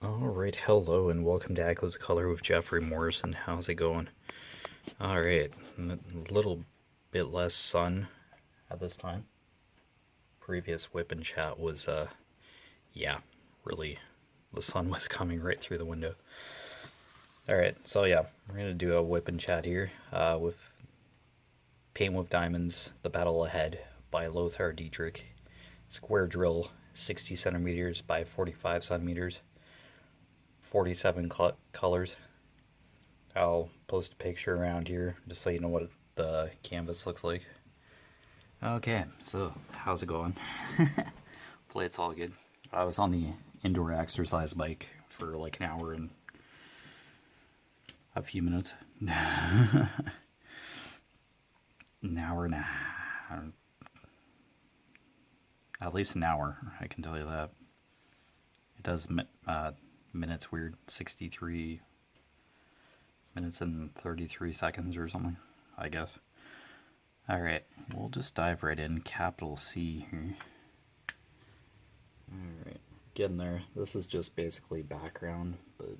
Alright, hello and welcome to Echoes Color with Jeffery Morrison. How's it going? Alright, a little bit less sun at this time. Previous whip and chat was, yeah, really, the sun was coming right through the window. Alright, so yeah, we're gonna do a whip and chat here, with Paint with Diamonds, The Battle Ahead by LOTR Dietrich. Square drill, 60 centimeters by 45 centimeters. 47 colors. I'll post a picture around here just so you know what the canvas looks like. Okay, so how's it going? Hopefully it's all good. I was on the indoor exercise bike for like an hour and a few minutes. An hour and a half. At least an hour, I can tell you that. It does minutes weird, 63 minutes and 33 seconds or something, I guess. Alright, we'll just dive right in, capital C here. Alright, getting there. This is just basically background, but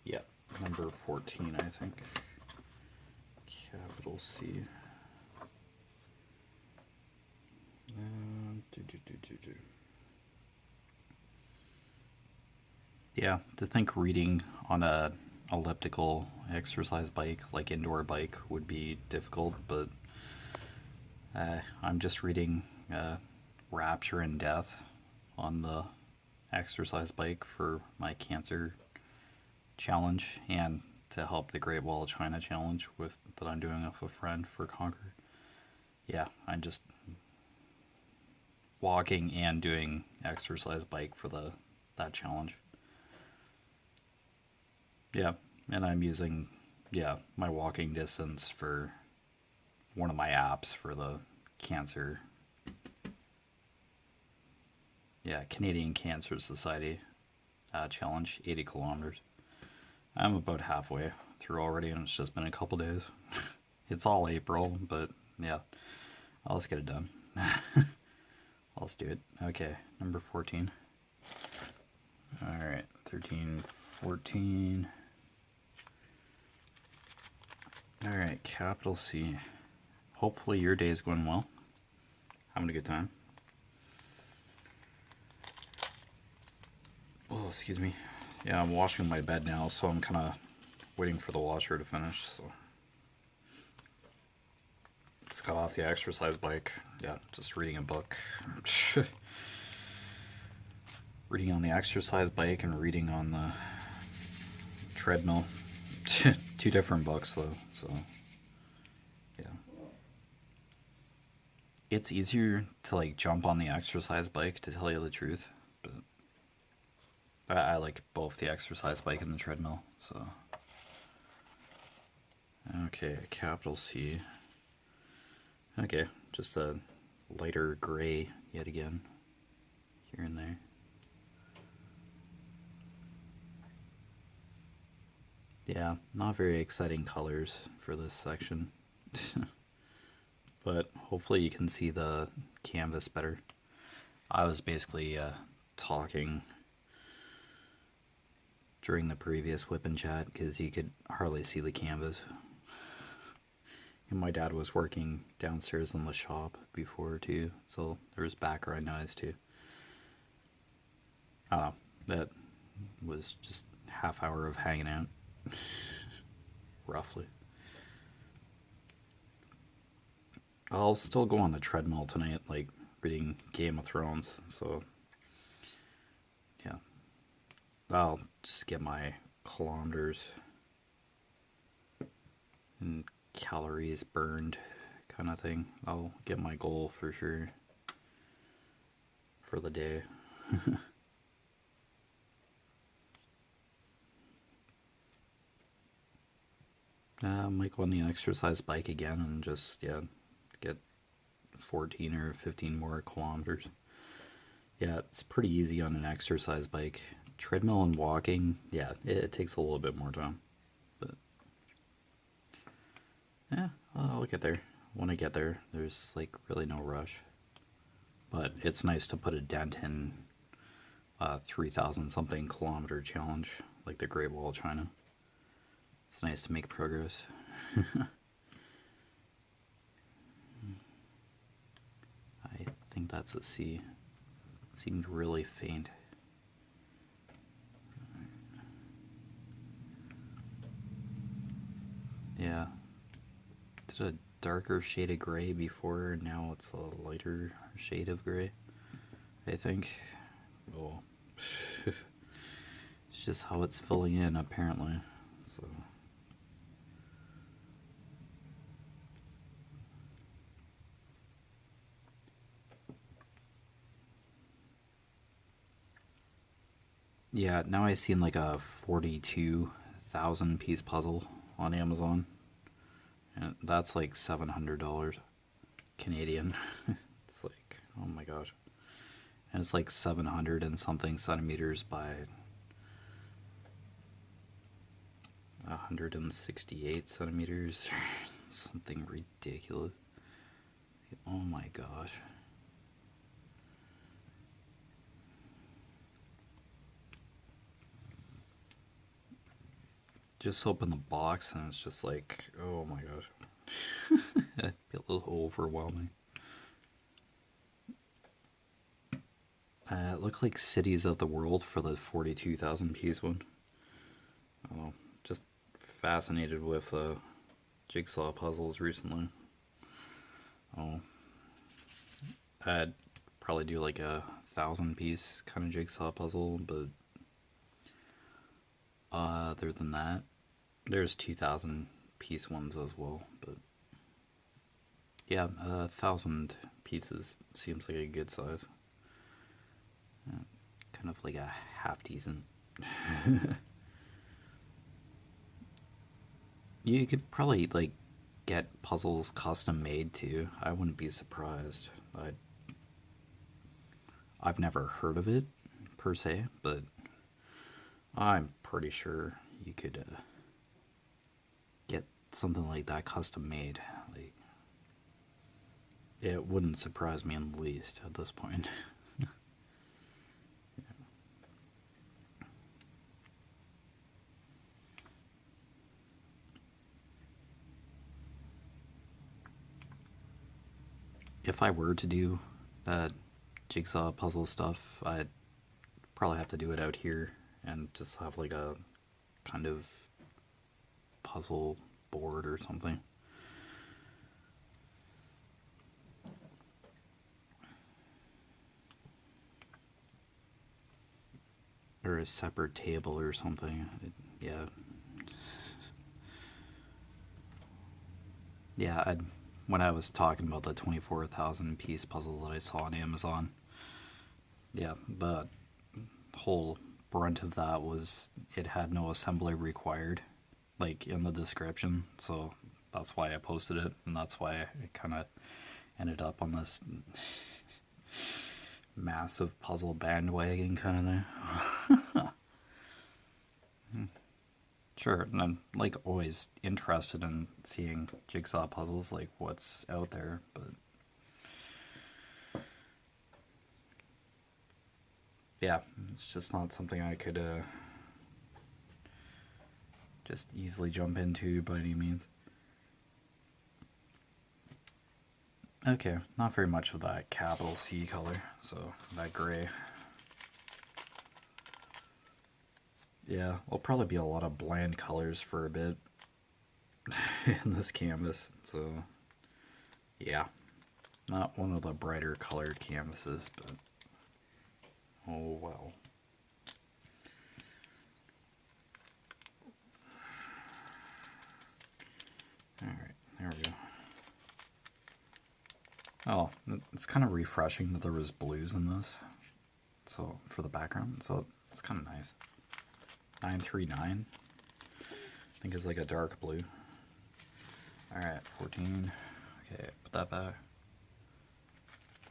yeah, number 14 I think. Capital C. Yeah, to think reading on a elliptical exercise bike, like indoor bike, would be difficult, but I'm just reading Rapture and Death on the exercise bike for my cancer challenge and to help the Great Wall of China challenge that I'm doing with a friend for Conquer. Yeah, I'm just walking and doing exercise bike for that challenge. Yeah, and I'm using my walking distance for one of my apps for the cancer. Yeah, Canadian Cancer Society challenge, 80 kilometers. I'm about halfway through already, and it's just been a couple days. It's all April, but yeah, I'll just get it done. Let's do it. Okay, number 14. Alright, 13, 14. Alright, capital C. Hopefully your day is going well. Having a good time. Oh, excuse me. Yeah, I'm washing my bed now, so I'm kind of waiting for the washer to finish. So just got off the exercise bike. Yeah, just reading a book. Reading on the exercise bike and reading on the treadmill. Two different books though, so yeah. It's easier to like jump on the exercise bike, to tell you the truth, but I like both the exercise bike and the treadmill, so. Okay, capital C. Okay, just a lighter gray yet again, here and there. Yeah, not very exciting colors for this section. But hopefully you can see the canvas better. I was basically talking during the previous whip and chat because you could hardly see the canvas. And my dad was working downstairs in the shop before too, so there was background noise too. I don't know, that was just half hour of hanging out. Roughly. I'll still go on the treadmill tonight, like reading Game of Thrones, so yeah. I'll just get my kilometers and calories burned kind of thing. I'll get my goal for sure for the day. I might go on the exercise bike again and just, yeah, get 14 or 15 more kilometers. Yeah, it's pretty easy on an exercise bike. Treadmill and walking, yeah, it takes a little bit more time. But, yeah, I'll get there. When I get there, there's, like, really no rush. but it's nice to put a dent in 3,000 something kilometer challenge like the Great Wall of China. It's nice to make progress. I think that's a C. Seemed really faint. Yeah. Did a darker shade of gray before, and now it's a lighter shade of gray, I think. Oh. It's just how it's filling in, apparently. So. Yeah, now I seen like a 42,000 piece puzzle on Amazon, and that's like $700 Canadian. It's like, oh my gosh. And it's like 700 and something centimeters by 168 centimeters, something ridiculous. Oh my gosh. Just open the box and it's just like, oh my gosh. It'd be a little overwhelming. It looked like Cities of the World for the 42,000 piece one. Oh, just fascinated with jigsaw puzzles recently. Oh, I'd probably do like a 1,000 piece kind of jigsaw puzzle, but other than that, there's 2,000 piece ones as well, but yeah, 1,000 pieces seems like a good size. Kind of like a half decent. You could probably like get puzzles custom made too. I wouldn't be surprised. I've never heard of it per se, but I'm pretty sure you could get something like that custom made. Like, it wouldn't surprise me in the least at this point. If I were to do that jigsaw puzzle stuff, I'd probably have to do it out here and just have like a kind of puzzle board or something. Or a separate table or something. Yeah. Yeah, when I was talking about the 24,000 piece puzzle that I saw on Amazon, yeah, the whole brunt of that was it had no assembly required, like in the description, so that's why I posted it, and that's why it kind of ended up on this massive puzzle bandwagon kind of thing. Sure, and I'm like always interested in seeing jigsaw puzzles, like what's out there, but yeah, it's just not something I could just easily jump into by any means. Okay, not very much of that capital C color, so that gray. Yeah, there'll probably be a lot of bland colors for a bit in this canvas, so yeah, not one of the brighter colored canvases, but oh well. Alright, there we go. Oh, it's kind of refreshing that there was blues in this, so for the background, so it's kind of nice. 939, I think is like a dark blue. Alright, 14, okay, put that back.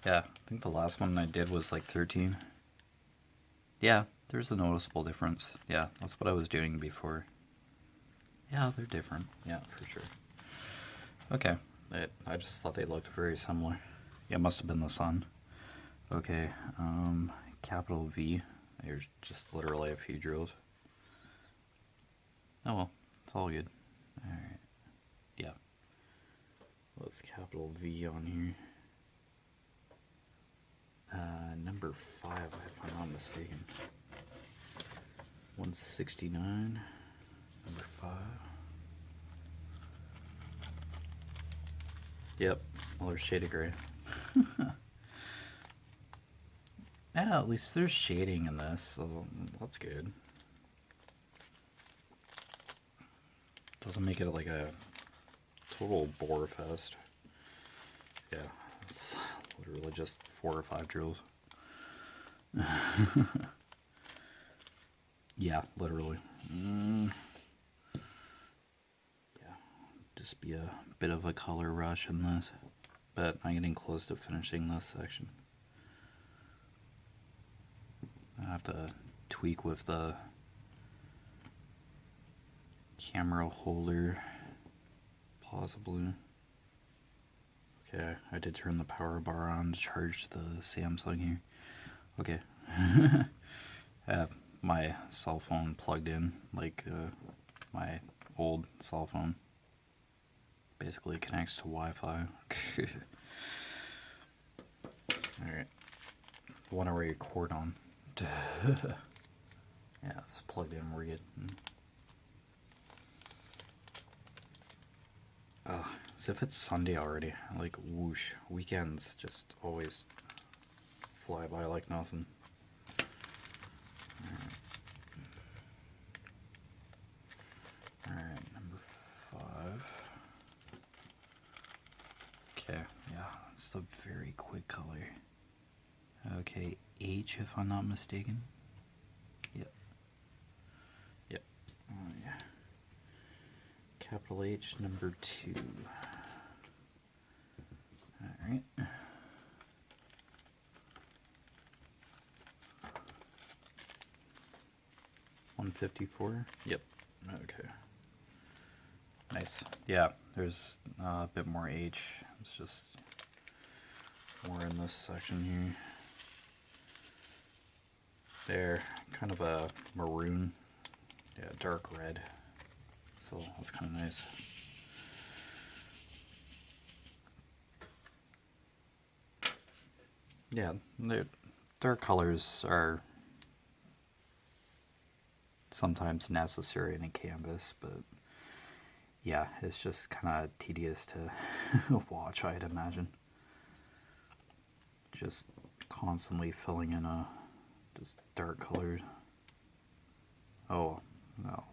Yeah, I think the last one I did was like 13. Yeah, there's a noticeable difference. Yeah, that's what I was doing before. Yeah, they're different. Yeah, for sure. Okay, I just thought they looked very similar. Yeah, it must have been the sun. Okay, capital V. There's just literally a few drills. Oh well, it's all good. Alright. Yeah. Let's capital V on here. Number 5, if I'm not mistaken. 169. Number 5. Yep, another shade of gray. Yeah, at least there's shading in this, so that's good. Doesn't make it like a total bore fest. Yeah, it's literally just 4 or 5 drills. Yeah, literally. Yeah, just be a bit of a color rush in this, but I'm getting close to finishing this section. I have to tweak with the camera holder, possibly. Okay, I did turn the power bar on to charge the Samsung here. Okay. I have my cell phone plugged in, like my old cell phone. Basically connects to Wi-Fi. Alright. The one I record on. Yeah, it's plugged in, we're good. As if it's Sunday already. Like, whoosh. Weekends just always fly by like nothing. Alright, number 5. Okay, yeah, it's a very quick color. Okay, H if I'm not mistaken. Yep. Yep. Oh yeah. Capital H, number 2. Alright. $154. Yep. Okay. Nice. Yeah, there's a bit more H. It's just more in this section here. There, kind of a maroon. Yeah, dark red. So that's kind of nice. Yeah, dark colors are sometimes necessary in a canvas, but yeah, it's just kind of tedious to watch, I'd imagine. Just constantly filling in just dark colors. Oh, no.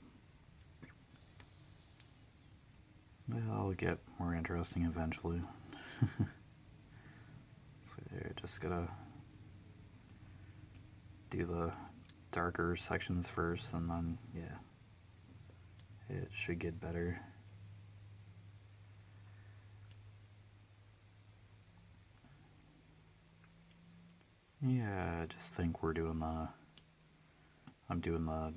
It'll get more interesting eventually. So you're just gotta do the darker sections first, and then, yeah, it should get better. Yeah, I just think I'm doing the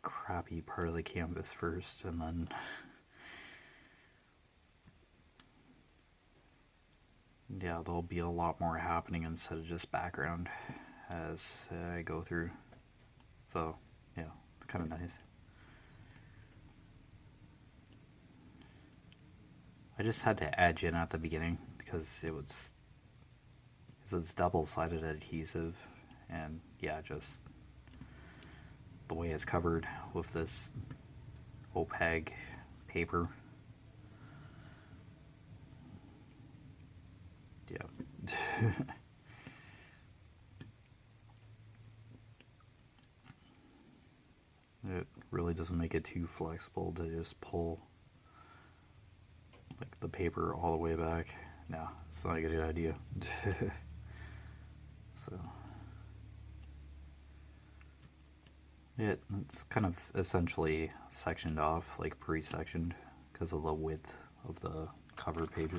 crappy part of the canvas first, and then yeah, there'll be a lot more happening instead of just background as I go through. So yeah, it's kind of nice. I just had to edge in at the beginning because it's double-sided adhesive, and yeah, just the way it's covered with this opaque paper. Yeah. It really doesn't make it too flexible to just pull like the paper all the way back. No, it's not a good idea. So it's kind of essentially sectioned off, like pre-sectioned, because of the width of the cover page.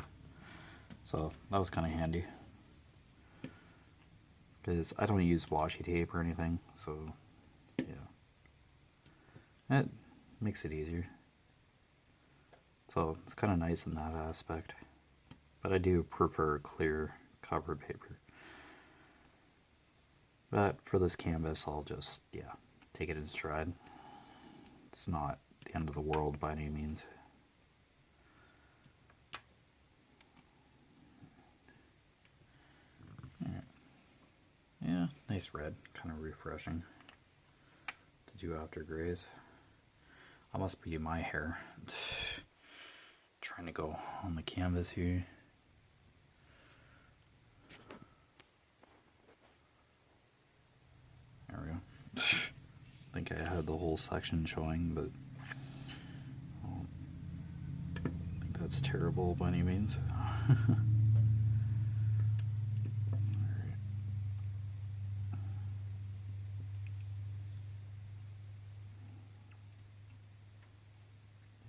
So that was kind of handy, because I don't use washi tape or anything, so yeah, that makes it easier. So it's kind of nice in that aspect, but I do prefer clear cover paper. But for this canvas, I'll just, yeah, take it in stride. It's not the end of the world by any means. Yeah, nice red, kind of refreshing to do after grays. That must be my hair. Trying to go on the canvas here. There we go. I think I had the whole section showing, but I don't think that's terrible by any means.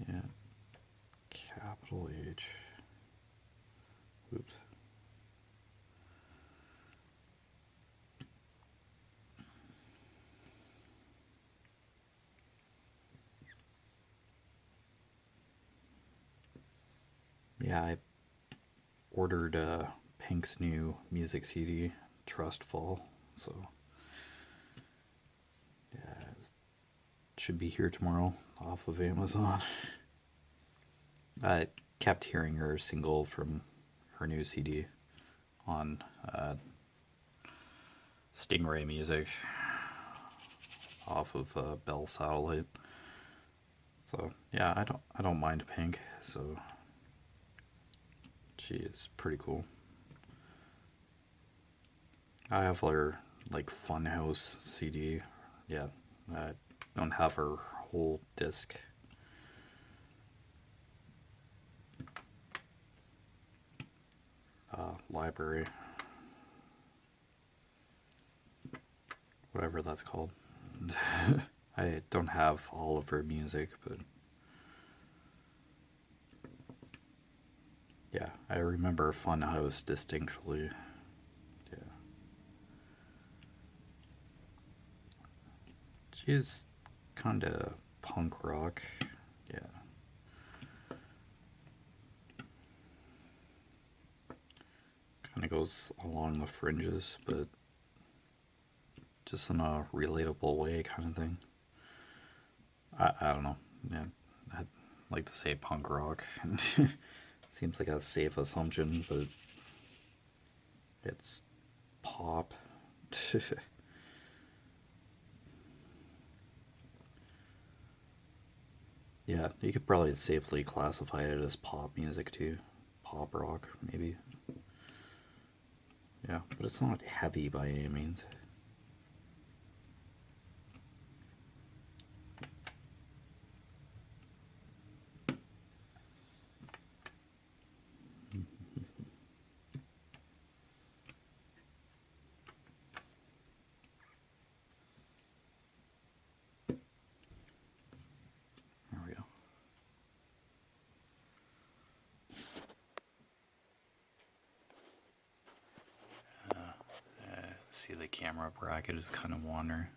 Yeah, capital H. Oops. Yeah, I ordered Pink's new music CD, Trust Fall, so yeah, it should be here tomorrow off of Amazon. I kept hearing her single from her new CD on Stingray Music off of Bell Satellite. So yeah, I don't mind Pink, so she is pretty cool. I have her like Funhouse CD. Yeah, I don't have her whole disc. Library, whatever that's called. I don't have all of her music, but yeah, I remember Funhouse distinctly. Yeah, she's kind of punk rock. Yeah. Kind of goes along the fringes, but just in a relatable way kind of thing. I don't know. Yeah, I'd like to say punk rock. Seems like a safe assumption, but it's pop. Yeah, you could probably safely classify it as pop music too. Pop rock, maybe. Yeah, but it's not heavy by any means. There we go. See, the camera bracket is kind of wandering.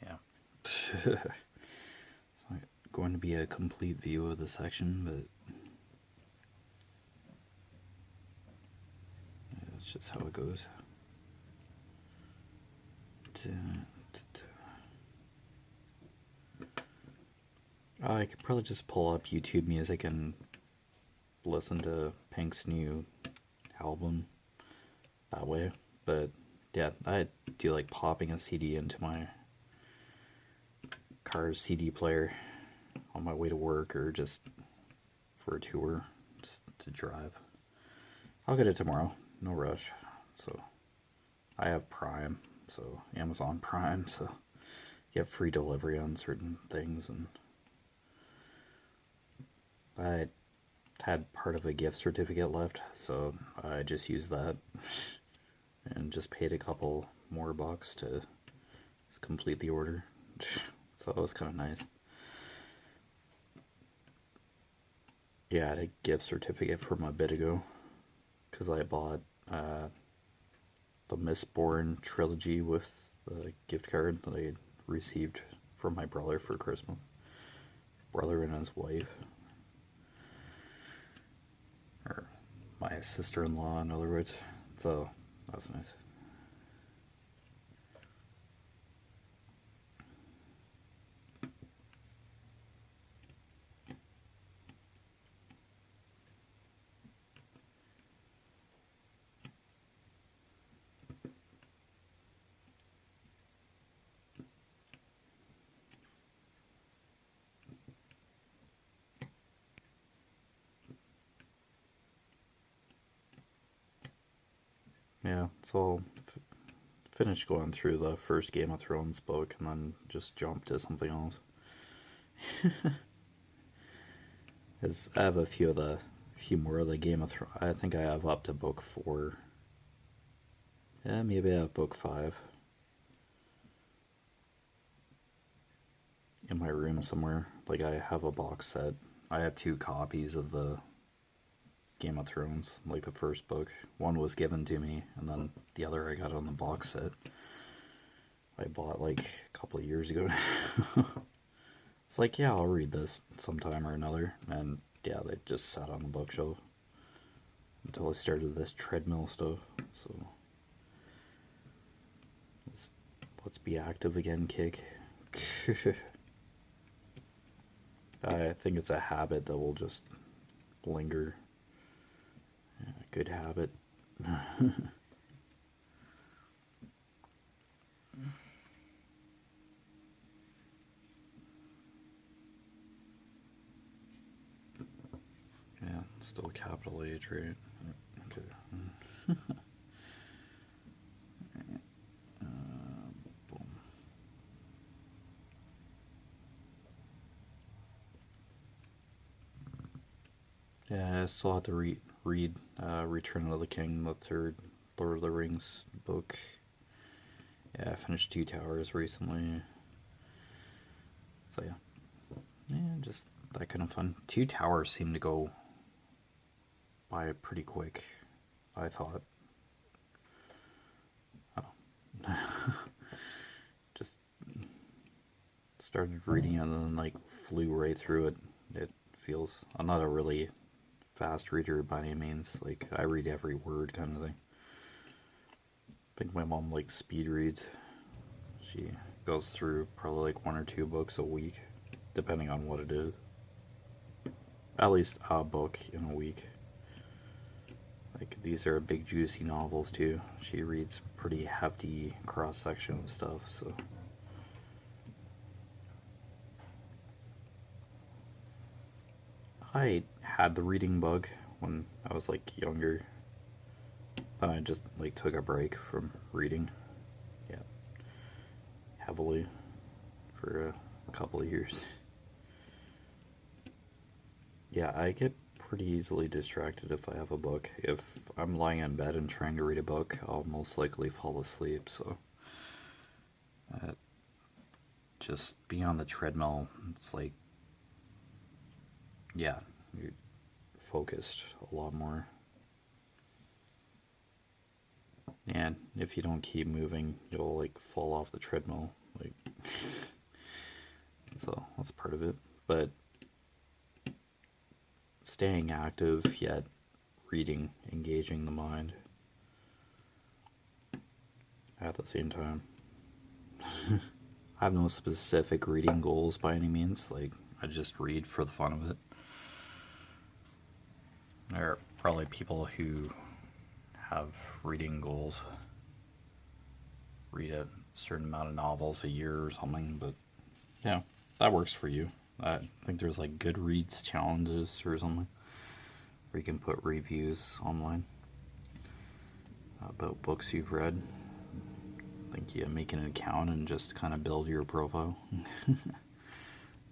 Yeah. It's not going to be a complete view of the section, but yeah, that's just how it goes. I could probably just pull up YouTube Music and listen to Pink's new album that way, but yeah, I do like popping a CD into my car's CD player on my way to work or just for a tour, just to drive. I'll get it tomorrow, no rush. So I have Prime, so Amazon Prime, so you have free delivery on certain things, and I had part of a gift certificate left, so I just used that and just paid a couple more bucks to complete the order. So that was kind of nice. Yeah, I had a gift certificate from a bit ago because I bought the Mistborn trilogy with the gift card that I had received from my brother for Christmas. Brother and his wife. Or my sister-in-law, in other words. So that's nice. Yeah, so finished going through the first Game of Thrones book and then just jumped to something else. As I have a few more of the Game of Thrones. I think I have up to book 4. Yeah, maybe I have book 5 in my room somewhere. Like, I have a box set. I have 2 copies of the Game of Thrones, like the first book. One was given to me, and then the other I got on the box set. I bought like a couple of years ago. It's like, yeah, I'll read this sometime or another, and yeah, they just sat on the bookshelf until I started this treadmill stuff. So let's be active again, kick. I think it's a habit that will just linger. Good habit. Yeah, still capital H, right? Okay. Boom. Yeah, I still have to read Return of the King, the third Lord of the Rings book. Yeah, I finished 2 Towers recently. So yeah, just that kind of fun. 2 Towers seem to go by pretty quick, I thought. Oh. Just started reading it and then like flew right through it. It feels, I'm not a really fast reader by any means. Like, I read every word kind of thing. I think my mom like speed reads. She goes through probably like 1 or 2 books a week, depending on what it is. At least a book in a week. Like, these are big juicy novels too. She reads pretty hefty cross-section and stuff, so. I had the reading bug when I was like younger. Then I just like took a break from reading. Yeah. Heavily for a couple of years. Yeah, I get pretty easily distracted if I have a book. If I'm lying in bed and trying to read a book, I'll most likely fall asleep, so just being on the treadmill, it's like, yeah, you're focused a lot more. And if you don't keep moving, you'll like fall off the treadmill, like. So that's part of it. But staying active yet reading, engaging the mind at the same time. I have no specific reading goals by any means. Like, I just read for the fun of it. There are probably people who have reading goals, read a certain amount of novels a year or something, but yeah, that works for you. I think there's like Goodreads challenges or something where you can put reviews online about books you've read. I think you make an account and just kind of build your profile.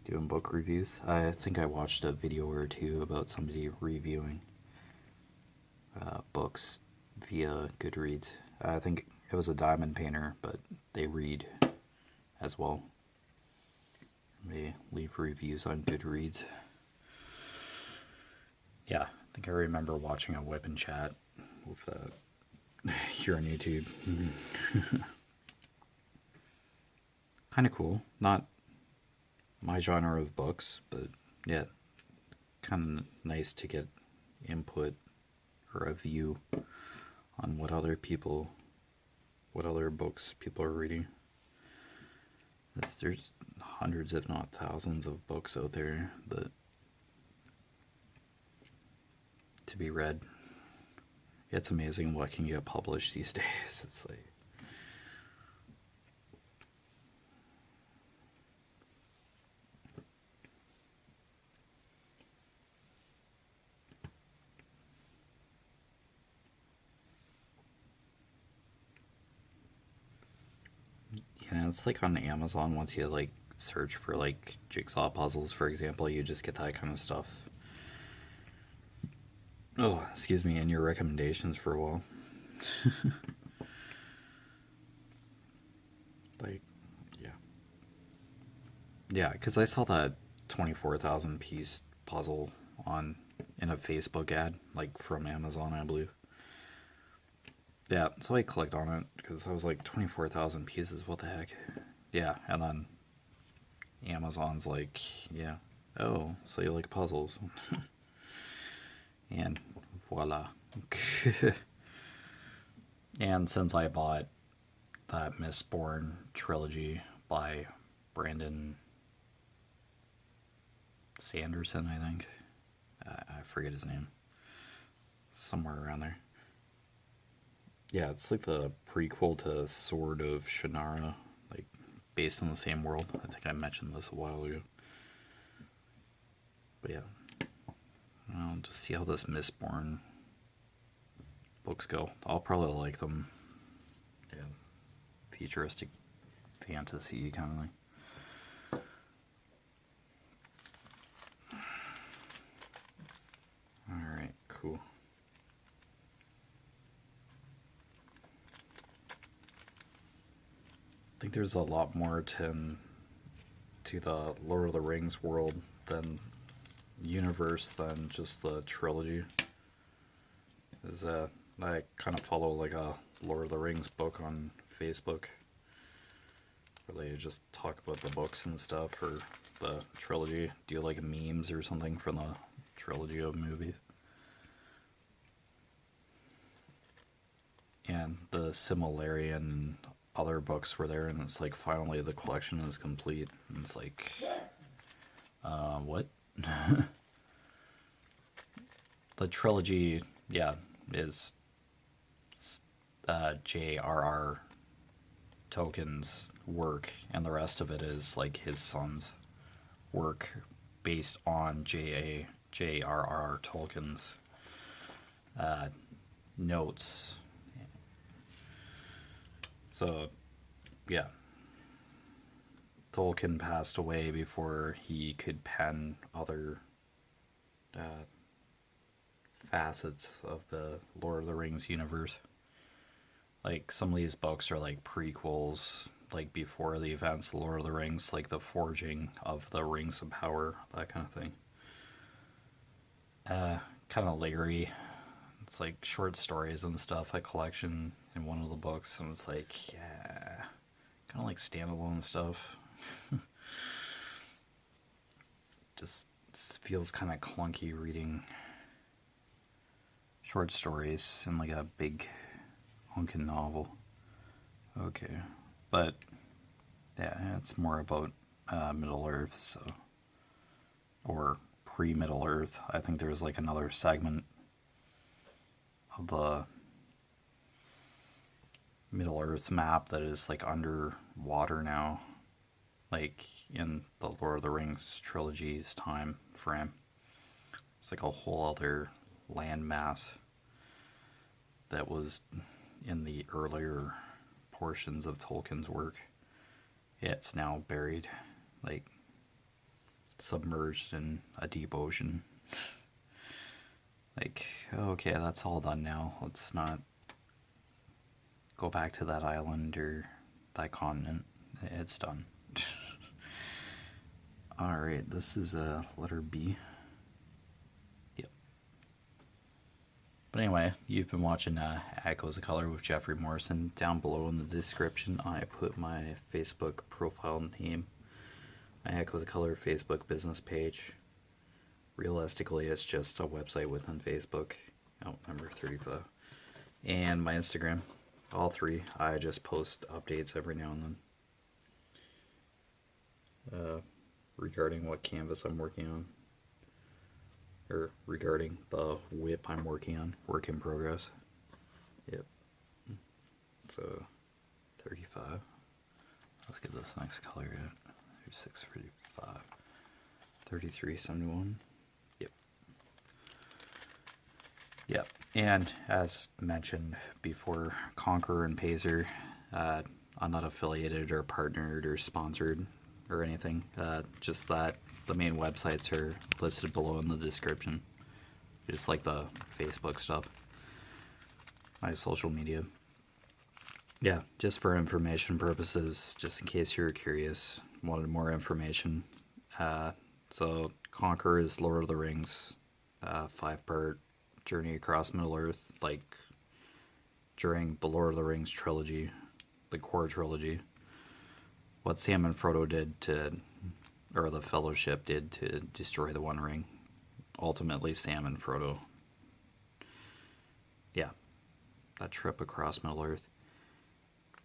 Doing book reviews. I think I watched a video or 2 about somebody reviewing books via Goodreads. I think it was a diamond painter, but they read as well. They leave reviews on Goodreads. Yeah, I think I remember watching a WIP and chat with here on YouTube. Kind of cool. Not my genre of books, but yeah, kind of nice to get input or a view on what other books people are reading. There's hundreds, if not thousands, of books out there that to be read. It's amazing what can get published these days. It's like, it's like on Amazon, once you like search for like jigsaw puzzles, for example, you just get that kind of stuff. Oh, excuse me, in your recommendations for a while. Like, yeah. Yeah, because I saw that 24,000 piece puzzle in a Facebook ad, like from Amazon, I believe. Yeah, so I clicked on it because I was like, 24,000 pieces, what the heck? Yeah, and then Amazon's like, yeah, oh, so you like puzzles. And voila. And since I bought that Mistborn trilogy by Brandon Sanderson, I think. I forget his name. Somewhere around there. Yeah, it's like the prequel to Sword of Shannara, like based on the same world. I think I mentioned this a while ago. But yeah, I'll just see how this Mistborn books go. I'll probably like them. Yeah, futuristic fantasy kind of thing. Alright, cool. I think there's a lot more to the Lord of the Rings world universe than just the trilogy. I kind of follow like a Lord of the Rings book on Facebook where they just talk about the books and stuff, or the trilogy. Do you like memes or something from the trilogy of movies? And the Silmarillion and other books were there, and it's like finally the collection is complete. And it's like, what? The trilogy, yeah, is J.R.R. Tolkien's work, and the rest of it is like his son's work based on J.R.R. Tolkien's notes. So, yeah. Tolkien passed away before he could pen other facets of the Lord of the Rings universe. Like, some of these books are like prequels, like before the events of Lord of the Rings, like the forging of the Rings of Power, that kind of thing. Kind of Larry. It's like short stories and stuff, a collection in one of the books, and it's like, yeah, kind of like standalone stuff. Just feels kind of clunky reading short stories in like a big honkin' novel. Okay, but yeah, it's more about Middle Earth, so, or pre-Middle Earth. I think there's like another segment of the Middle Earth map that is like underwater now, like in the Lord of the Rings trilogy's time frame. It's like a whole other landmass that was in the earlier portions of Tolkien's work. It's now buried, like submerged in a deep ocean. Like, okay, that's all done now. Let's not go back to that island or that continent. It's done. Alright, this is letter B. Yep. But anyway, you've been watching Echoes of Color with Jeffery Morrison. Down below in the description, I put my Facebook profile name, my Echoes of Color Facebook business page. Realistically, it's just a website within Facebook. Oh, number 35. And my Instagram. All three. I just post updates every now and then. Regarding what canvas I'm working on. Or regarding the WIP I'm working on. Work in progress. Yep. So, 35. Let's get this next color yet. 36, 35. 33, 71. Yep. Yep. And as mentioned before, Conqueror and Pacer, I'm not affiliated or partnered or sponsored or anything. Just that the main websites are listed below in the description. Just like the Facebook stuff. My social media. Yeah, just for information purposes, just in case you were curious, wanted more information. So Conquer is Lord of the Rings, 5-part journey across Middle Earth, like during the Lord of the Rings trilogy, the core trilogy. What Sam and Frodo did to, or the Fellowship did to destroy the One Ring. Ultimately, Sam and Frodo. Yeah, that trip across Middle Earth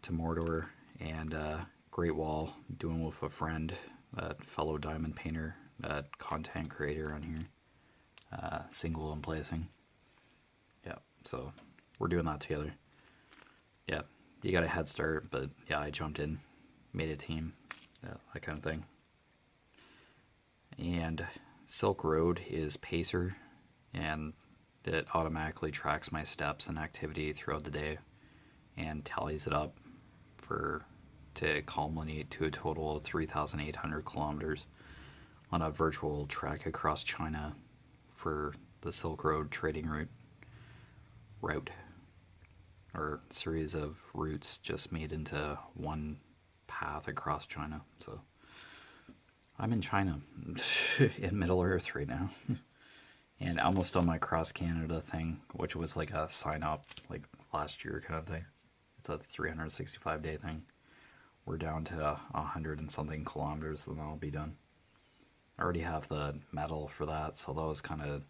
to Mordor and Great Wall, doing with a friend, that fellow diamond painter, that content creator on here, single and placing. Yeah, so we're doing that together. Yeah, you got a head start, but yeah, I jumped in, made a team, that kind of thing. And Silk Road is Pacer, and it automatically tracks my steps and activity throughout the day and tallies it up to culminate to a total of 3,800 kilometers on a virtual trek across China for the Silk Road trading route, or series of routes just made into one path across China. So I'm in China, in Middle Earth right now, and almost done my cross Canada thing, which was like a sign up like last year kind of thing. It's a 365-day thing. We're down to 100 and something kilometers, and I'll be done. I already have the medal for that, so that was kind of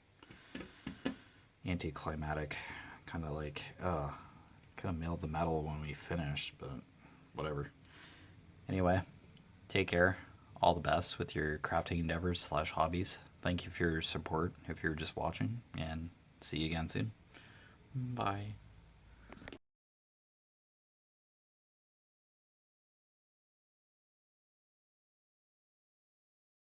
anticlimactic. Kind of like, could have mailed the medal when we finished, but whatever. Anyway, take care. All the best with your crafting endeavors / hobbies. Thank you for your support if you're just watching, and see you again soon. Bye.